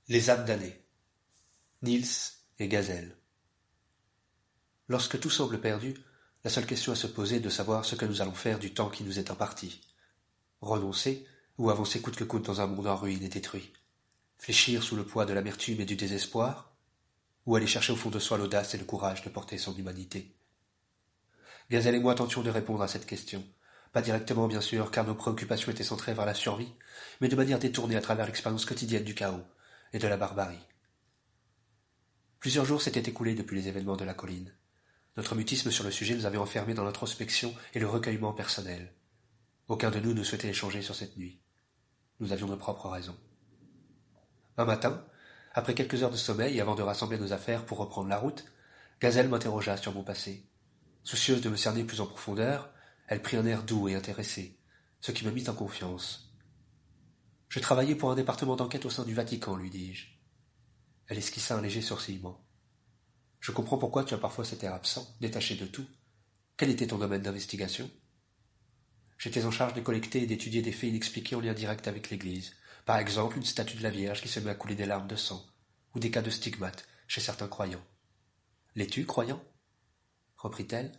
Les âmes damnées. Niels et Gazelle. Lorsque tout semble perdu, la seule question à se poser est de savoir ce que nous allons faire du temps qui nous est imparti. Renoncer, ou avancer coûte que coûte dans un monde en ruine et détruit. Fléchir sous le poids de l'amertume et du désespoir, ou aller chercher au fond de soi l'audace et le courage de porter son humanité. Gazelle et moi tentions de répondre à cette question. Pas directement, bien sûr, car nos préoccupations étaient centrées vers la survie, mais de manière détournée à travers l'expérience quotidienne du chaos et de la barbarie. Plusieurs jours s'étaient écoulés depuis les événements de la colline. Notre mutisme sur le sujet nous avait enfermés dans l'introspection et le recueillement personnel. Aucun de nous ne souhaitait échanger sur cette nuit. Nous avions nos propres raisons. Un matin, après quelques heures de sommeil et avant de rassembler nos affaires pour reprendre la route, Gazelle m'interrogea sur mon passé. Soucieuse de me cerner plus en profondeur, elle prit un air doux et intéressé, ce qui me mit en confiance. Je travaillais pour un département d'enquête au sein du Vatican, lui dis-je. Elle esquissa un léger sourcillement. Je comprends pourquoi tu as parfois cet air absent, détaché de tout. Quel était ton domaine d'investigation? J'étais en charge de collecter et d'étudier des faits inexpliqués en lien direct avec l'Église. Par exemple, une statue de la Vierge qui se met à couler des larmes de sang, ou des cas de stigmates chez certains croyants. L'es-tu, croyant? Reprit-elle.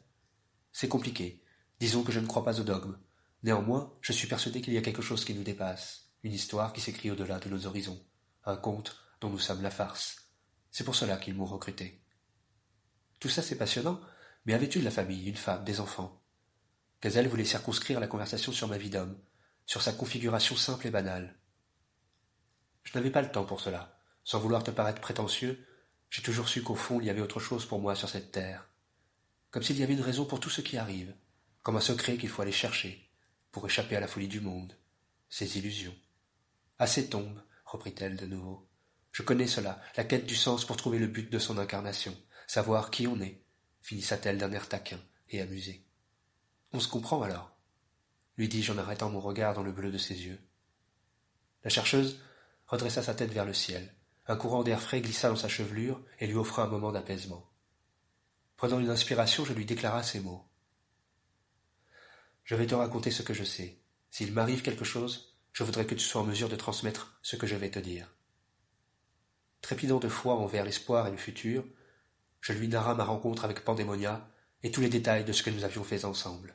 C'est compliqué. Disons que je ne crois pas au dogme. Néanmoins, je suis persuadé qu'il y a quelque chose qui nous dépasse, une histoire qui s'écrit au-delà de nos horizons, un conte dont nous sommes la farce. C'est pour cela qu'ils m'ont recruté. Tout ça c'est passionnant, mais avais-tu de la famille, une femme, des enfants? Gazelle voulait circonscrire la conversation sur ma vie d'homme, sur sa configuration simple et banale. Je n'avais pas le temps pour cela. Sans vouloir te paraître prétentieux, j'ai toujours su qu'au fond il y avait autre chose pour moi sur cette terre. Comme s'il y avait une raison pour tout ce qui arrive, comme un secret qu'il faut aller chercher, pour échapper à la folie du monde, ses illusions. Assez tombe, reprit-elle de nouveau. Je connais cela, la quête du sens pour trouver le but de son incarnation, savoir qui on est, finissa-t-elle d'un air taquin et amusé. On se comprend alors, lui dis-je en arrêtant mon regard dans le bleu de ses yeux. La chercheuse redressa sa tête vers le ciel. Un courant d'air frais glissa dans sa chevelure et lui offra un moment d'apaisement. Prenant une inspiration, je lui déclara ces mots. Je vais te raconter ce que je sais. S'il m'arrive quelque chose, je voudrais que tu sois en mesure de transmettre ce que je vais te dire. Trépidant de foi envers l'espoir et le futur, je lui narra ma rencontre avec Pandémonia et tous les détails de ce que nous avions fait ensemble.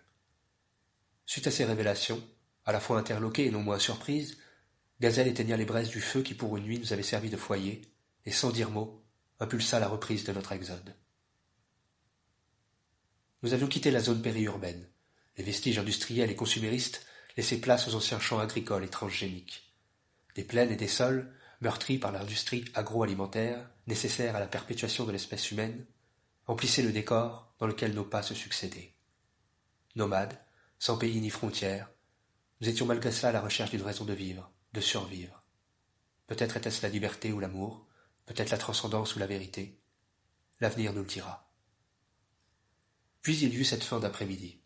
Suite à ces révélations, à la fois interloquée et non moins surprise, Gazelle éteigna les braises du feu qui pour une nuit nous avait servi de foyer, et sans dire mot, impulsa la reprise de notre exode. Nous avions quitté la zone périurbaine. Les vestiges industriels et consuméristes laissaient place aux anciens champs agricoles et transgéniques. Des plaines et des sols, meurtris par l'industrie agroalimentaire, nécessaire à la perpétuation de l'espèce humaine, emplissaient le décor dans lequel nos pas se succédaient. Nomades, sans pays ni frontières, nous étions malgré cela à la recherche d'une raison de vivre, de survivre. Peut-être était-ce la liberté ou l'amour, peut-être la transcendance ou la vérité. L'avenir nous le dira. Puis il y eut cette fin d'après-midi.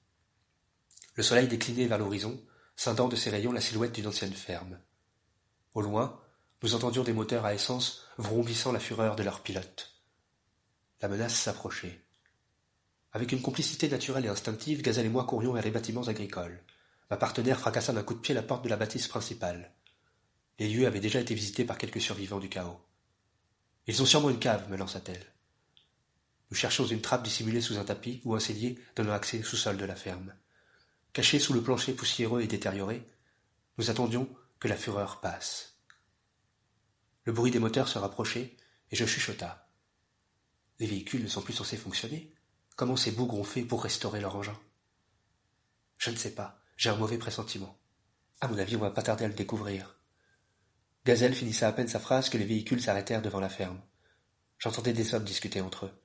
Le soleil déclinait vers l'horizon, scindant de ses rayons la silhouette d'une ancienne ferme. Au loin, nous entendions des moteurs à essence vrombissant la fureur de leurs pilotes. La menace s'approchait. Avec une complicité naturelle et instinctive, Gazelle et moi courions vers les bâtiments agricoles. Ma partenaire fracassa d'un coup de pied la porte de la bâtisse principale. Les lieux avaient déjà été visités par quelques survivants du chaos. Ils ont sûrement une cave, me lança-t-elle. Nous cherchions une trappe dissimulée sous un tapis ou un cellier donnant accès au sous-sol de la ferme. Cachés sous le plancher poussiéreux et détérioré, nous attendions que la fureur passe. Le bruit des moteurs se rapprochait, et je chuchota. Les véhicules ne sont plus censés fonctionner. Comment ces bougres ont fait pour restaurer leur engin? Je ne sais pas, j'ai un mauvais pressentiment. À mon avis, on va pas tarder à le découvrir. Gazelle finissait à peine sa phrase que les véhicules s'arrêtèrent devant la ferme. J'entendais des hommes discuter entre eux.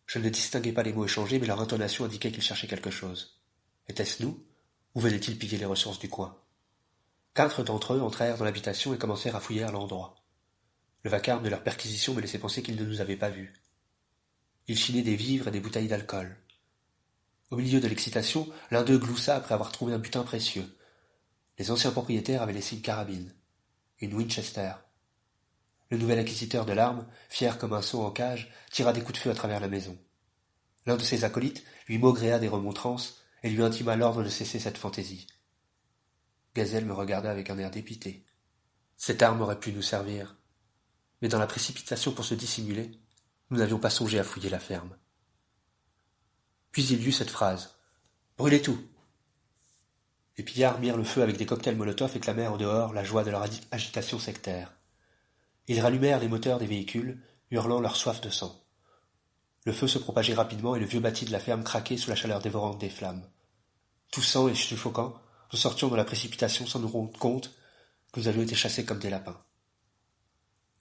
Je ne distinguais pas les mots échangés, mais leur intonation indiquait qu'ils cherchaient quelque chose. Était-ce nous, ou venaient-ils piller les ressources du coin? 4 d'entre eux entrèrent dans l'habitation et commencèrent à fouiller l'endroit. Le vacarme de leur perquisition me laissait penser qu'ils ne nous avaient pas vus. Ils chinaient des vivres et des bouteilles d'alcool. Au milieu de l'excitation, l'un d'eux gloussa après avoir trouvé un butin précieux. Les anciens propriétaires avaient laissé une carabine, une Winchester. Le nouvel acquisiteur de l'arme, fier comme un sot en cage, tira des coups de feu à travers la maison. L'un de ses acolytes lui maugréa des remontrances et lui intima l'ordre de cesser cette fantaisie. Gazelle me regarda avec un air dépité. Cette arme aurait pu nous servir. mais dans la précipitation pour se dissimuler, nous n'avions pas songé à fouiller la ferme. Puis il y eut cette phrase. « Brûlez tout !» Les pillards mirent le feu avec des cocktails Molotov et clamèrent au dehors la joie de leur agitation sectaire. Ils rallumèrent les moteurs des véhicules, hurlant leur soif de sang. Le feu se propageait rapidement et le vieux bâti de la ferme craquait sous la chaleur dévorante des flammes. Toussant et suffocant, nous sortions de la précipitation sans nous rendre compte que nous avions été chassés comme des lapins.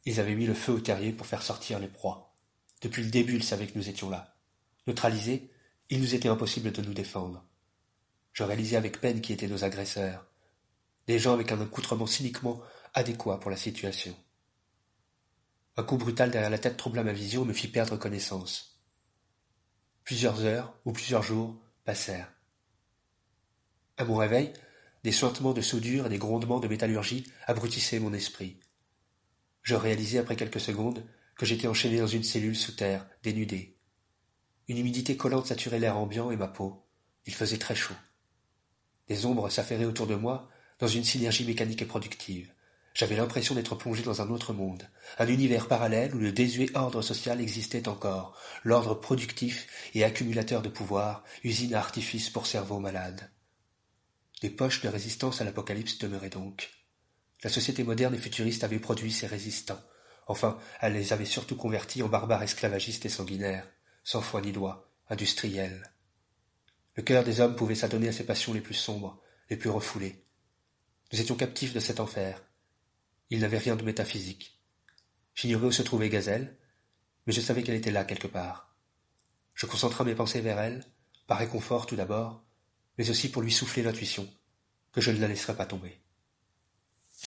Ils avaient mis le feu au terrier pour faire sortir les proies. Depuis le début, ils savaient que nous étions là. Neutralisés, il nous était impossible de nous défendre. Je réalisais avec peine qui étaient nos agresseurs. Des gens avec un accoutrement cyniquement adéquat pour la situation. Un coup brutal derrière la tête troubla ma vision et me fit perdre connaissance. Plusieurs heures ou plusieurs jours passèrent. À mon réveil, des suintements de soudure et des grondements de métallurgie abrutissaient mon esprit. Je réalisai après quelques secondes que j'étais enchaîné dans une cellule sous terre, dénudée. Une humidité collante saturait l'air ambiant et ma peau. Il faisait très chaud. Des ombres s'affairaient autour de moi dans une synergie mécanique et productive. J'avais l'impression d'être plongé dans un autre monde, un univers parallèle où le désuet ordre social existait encore, l'ordre productif et accumulateur de pouvoir, usine à artifice pour cerveaux malades. Des poches de résistance à l'apocalypse demeuraient donc. La société moderne et futuriste avait produit ces résistants. Enfin, elle les avait surtout convertis en barbares esclavagistes et sanguinaires, sans foi ni loi, industriels. Le cœur des hommes pouvait s'adonner à ses passions les plus sombres, les plus refoulées. Nous étions captifs de cet enfer. Il n'avait rien de métaphysique. J'ignorais où se trouvait Gazelle, mais je savais qu'elle était là quelque part. Je concentrai mes pensées vers elle, par réconfort tout d'abord, mais aussi pour lui souffler l'intuition, que je ne la laisserais pas tomber.